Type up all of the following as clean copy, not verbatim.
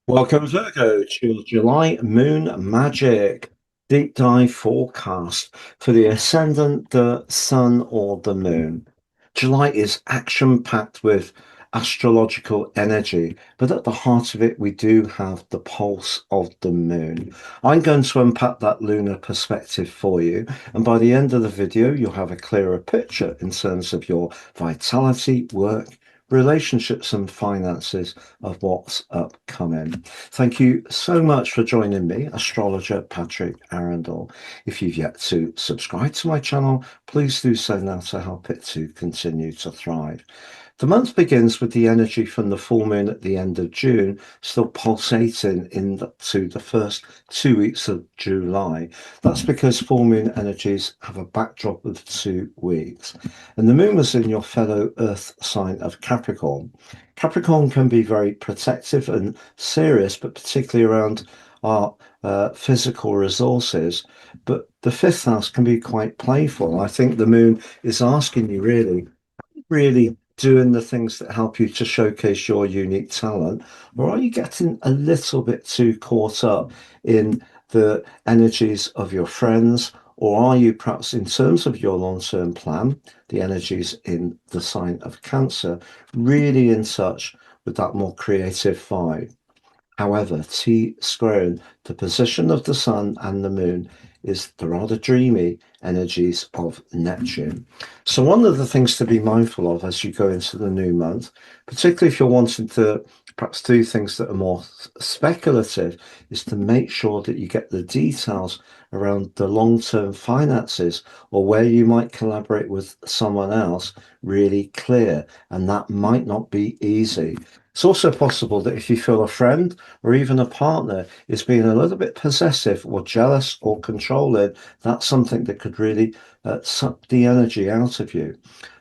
Welcome, Virgo, to your July Moon Magic deep dive forecast for the ascendant, the sun, or the moon. July is action packed with astrological energy, but at the heart of it, we do have the pulse of the moon. I'm going to unpack that lunar perspective for you, and by the end of the video, you'll have a clearer picture in terms of your vitality, work, relationships, and finances of what's upcoming. Thank you so much for joining me, astrologer Patrick Arundel. If you've yet to subscribe to my channel, please do so now to help it to continue to thrive. The month begins with the energy from the full moon at the end of June still pulsating into the first 2 weeks of July. That's because full moon energies have a backdrop of 2 weeks. And the moon was in your fellow earth sign of Capricorn. Capricorn can be very protective and serious, but particularly around our physical resources. But the fifth house can be quite playful. I think the moon is asking you really doing the things that help you to showcase your unique talent, or are you getting a little bit too caught up in the energies of your friends? Or are you perhaps, in terms of your long term plan, the energies in the sign of Cancer, really in touch with that more creative vibe? However, T squaring the position of the sun and the moon is the rather dreamy energies of Neptune. So, one of the things to be mindful of as you go into the new month, particularly if you're wanting to perhaps do things that are more speculative, is to make sure that you get the details around the long term finances or where you might collaborate with someone else really clear. And that might not be easy. It's also possible that if you feel a friend or even a partner is being a little bit possessive or jealous or controlling, that's something that could really suck the energy out of you.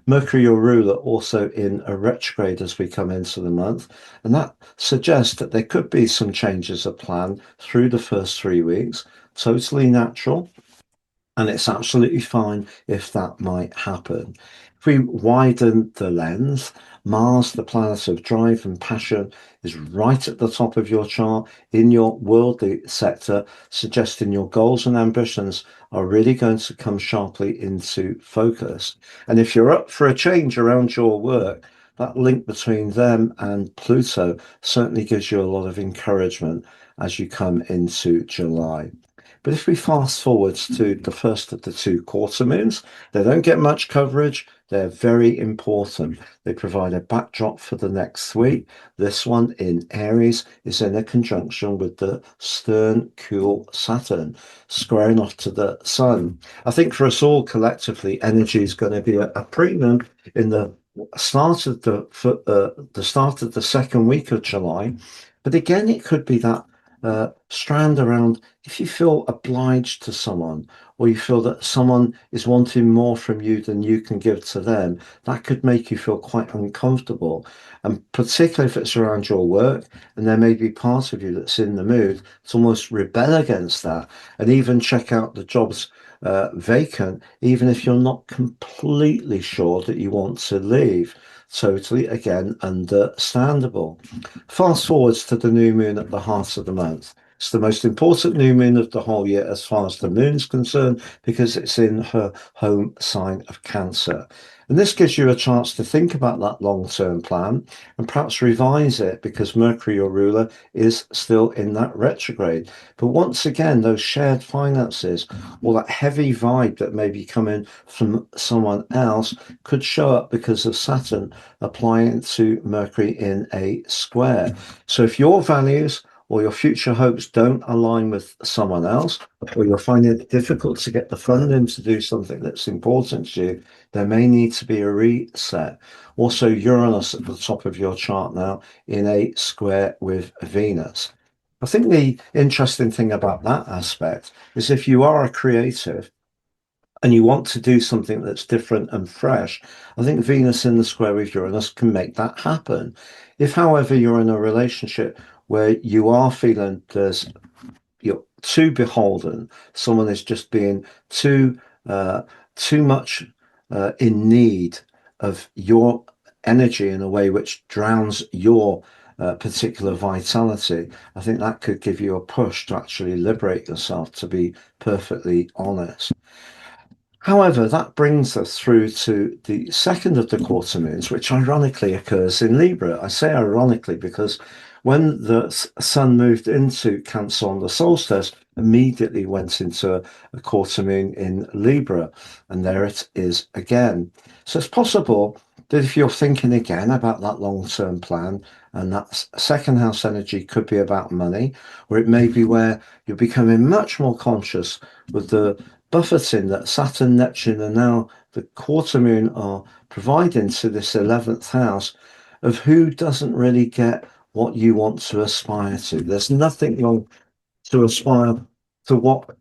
Mercury, your ruler, also in a retrograde as we come into the month, and that suggests that there could be some changes of plan through the first 3 weeks. Totally natural. And it's absolutely fine if that might happen. If we widen the lens, Mars, the planet of drive and passion, is right at the top of your chart in your worldly sector, suggesting your goals and ambitions are really going to come sharply into focus. And if you're up for a change around your work, that link between them and Pluto certainly gives you a lot of encouragement as you come into July. But if we fast forwards to the first of the two quarter moons, they don't get much coverage. They're very important. They provide a backdrop for the next week. This one in Aries is in a conjunction with the stern, cool Saturn, squaring off to the sun. I think for us all collectively, energy is going to be a premium in the start of the second week of July. But again, it could be that strand around if you feel obliged to someone or you feel that someone is wanting more from you than you can give to them, that could make you feel quite uncomfortable. And particularly if it's around your work and there may be part of you that's in the mood to almost rebel against that and even check out the jobs vacant, even if you're not completely sure that you want to leave. Totally, again, understandable. Fast forwards to the new moon at the heart of the month. It's the most important new moon of the whole year as far as the moon's concerned because it's in her home sign of Cancer. And this gives you a chance to think about that long-term plan and perhaps revise it because Mercury, your ruler, is still in that retrograde. But once again, those shared finances or that heavy vibe that may be coming from someone else could show up because of Saturn applying to Mercury in a square. So if your values or your future hopes don't align with someone else, or you're finding it difficult to get the funding to do something that's important to you, there may need to be a reset. Also, Uranus at the top of your chart now in a square with Venus. I think the interesting thing about that aspect is if you are a creative and you want to do something that's different and fresh, I think Venus in the square with Uranus can make that happen. If, however, you're in a relationship where you are feeling you're too beholden, someone is just being uh, too much in need of your energy in a way which drowns your particular vitality, I think that could give you a push to actually liberate yourself, to be perfectly honest. However, that brings us through to the second of the quarter moons, which ironically occurs in Libra. I say ironically because when the sun moved into Cancer on the solstice, immediately went into a quarter moon in Libra, and there it is again. So it's possible that if you're thinking again about that long-term plan, and that second house energy could be about money, or it may be where you're becoming much more conscious with the buffeting that Saturn, Neptune, and now the quarter moon are providing to this 11th house of who doesn't really get what you want to aspire to. There's nothing wrong to aspire to what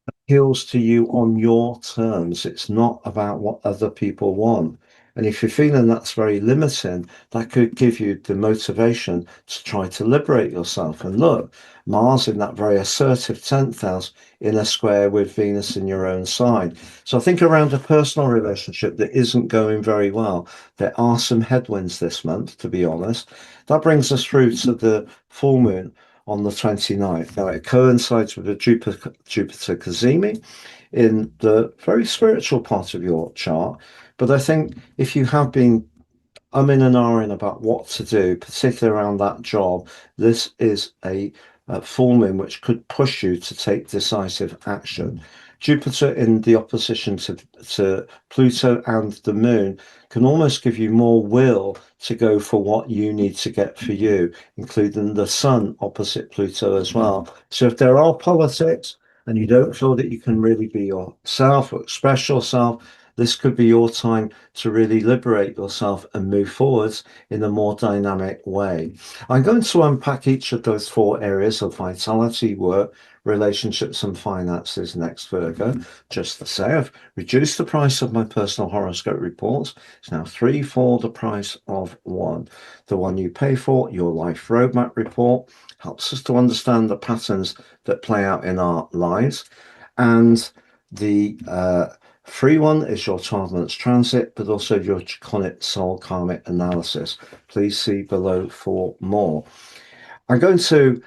appeals to you on your terms. It's not about what other people want. And if you're feeling that's very limiting, that could give you the motivation to try to liberate yourself. And look, Mars in that very assertive 10th house in a square with Venus in your own side. So I think around a personal relationship that isn't going very well, there are some headwinds this month, to be honest. That brings us through to the full moon on the 29th. Now, it coincides with the Jupiter Cazimi in the very spiritual part of your chart. But I think if you have been umming and ahhing about what to do, particularly around that job, this is a full moon which could push you to take decisive action. Jupiter in the opposition to Pluto and the moon can almost give you more will to go for what you need to get for you, including the sun opposite Pluto as well. So if there are politics and you don't feel that you can really be yourself or express yourself, this could be your time to really liberate yourself and move forwards in a more dynamic way. I'm going to unpack each of those four areas of vitality, work, relationships, and finances next, Virgo. Just to say, I've reduced the price of my personal horoscope reports. It's now three for the price of one. The one you pay for, your life roadmap report, helps us to understand the patterns that play out in our lives. And the free one is your 12 months transit, but also your Chaconic soul karmic analysis. Please see below for more. I'm going to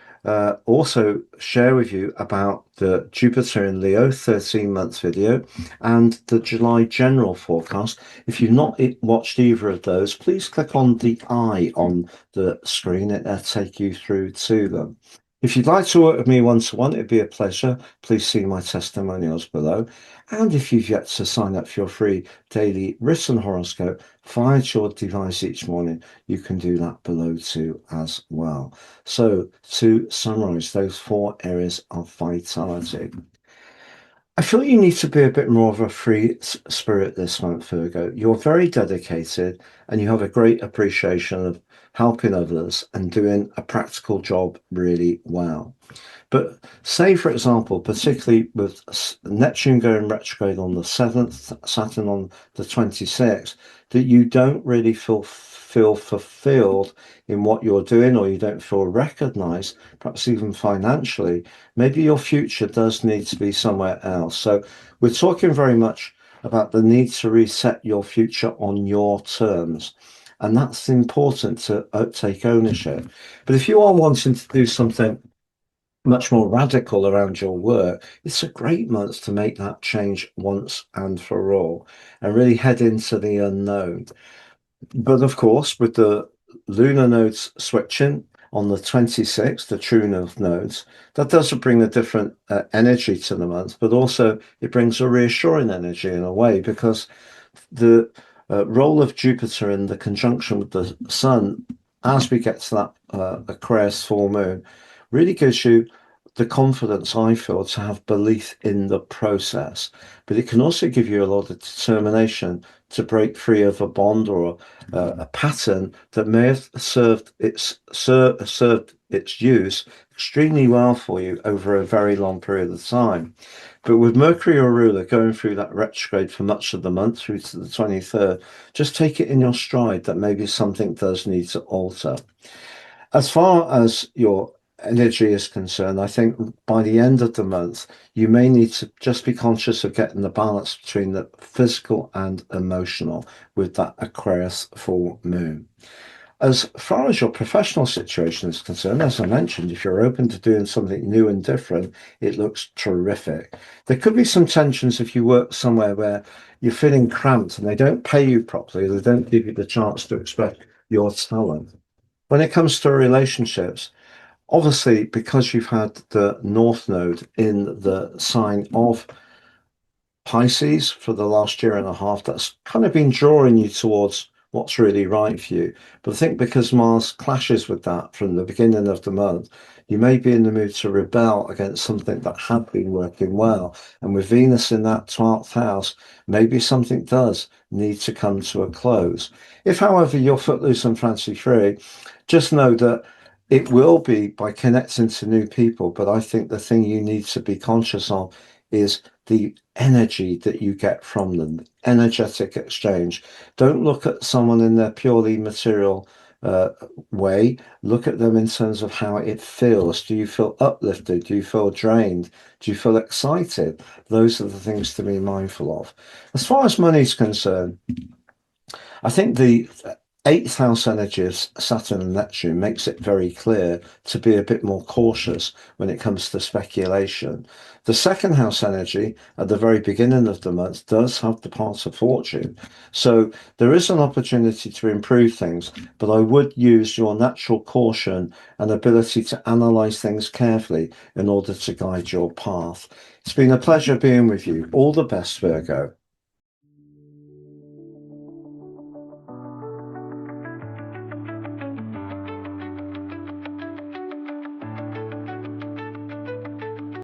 also share with you about the Jupiter in Leo 13 months video and the July general forecast. If you've not watched either of those, please click on the eye on the screen. It'll take you through to them. If you'd like to work with me one-to-one, it'd be a pleasure. Please see my testimonials below. And if you've yet to sign up for your free daily written horoscope via your device each morning, you can do that below too as well. So to summarize those four areas of vitality, I feel you need to be a bit more of a free spirit this month, Virgo. You're very dedicated and you have a great appreciation of helping others and doing a practical job really well. But say, for example, particularly with Neptune going retrograde on the 7th, Saturn on the 26th, that you don't really feel fulfilled in what you're doing, or you don't feel recognized, perhaps even financially, maybe your future does need to be somewhere else. So we're talking very much about the need to reset your future on your terms. And that's important to take ownership. But if you are wanting to do something much more radical around your work, it's a great month to make that change once and for all and really head into the unknown. But of course, with the lunar nodes switching on the 26th, the true north nodes, that does bring a different energy to the month, but also it brings a reassuring energy in a way because the role of Jupiter in the conjunction with the sun as we get to that Aquarius full moon really gives you the confidence, I feel, to have belief in the process. But it can also give you a lot of determination to break free of a bond or a pattern that may have served its use extremely well for you over a very long period of time. But with Mercury, your ruler, going through that retrograde for much of the month through to the 23rd, just take it in your stride that maybe something does need to alter. As far as your energy is concerned, I think by the end of the month, you may need to just be conscious of getting the balance between the physical and emotional with that Aquarius full moon. As far as your professional situation is concerned, as I mentioned, if you're open to doing something new and different, it looks terrific. There could be some tensions if you work somewhere where you're feeling cramped and they don't pay you properly, they don't give you the chance to express your talent. When it comes to relationships, obviously, because you've had the North Node in the sign of Pisces for the last year and a half, that's kind of been drawing you towards what's really right for you. But I think because Mars clashes with that from the beginning of the month, you may be in the mood to rebel against something that had been working well. And with Venus in that 12th house, maybe something does need to come to a close. If, however, you're footloose and fancy free, just know that it will be by connecting to new people. But I think the thing you need to be conscious of is the energy that you get from them, energetic exchange. Don't look at someone in their purely material uh, way. Look at them in terms of how it feels. Do you feel uplifted? Do you feel drained? Do you feel excited? Those are the things to be mindful of. As far as money's concerned, I think the eighth house energy of Saturn and Neptune makes it very clear to be a bit more cautious when it comes to speculation. The second house energy at the very beginning of the month does have the part of fortune. So there is an opportunity to improve things, but I would use your natural caution and ability to analyze things carefully in order to guide your path. It's been a pleasure being with you. All the best, Virgo.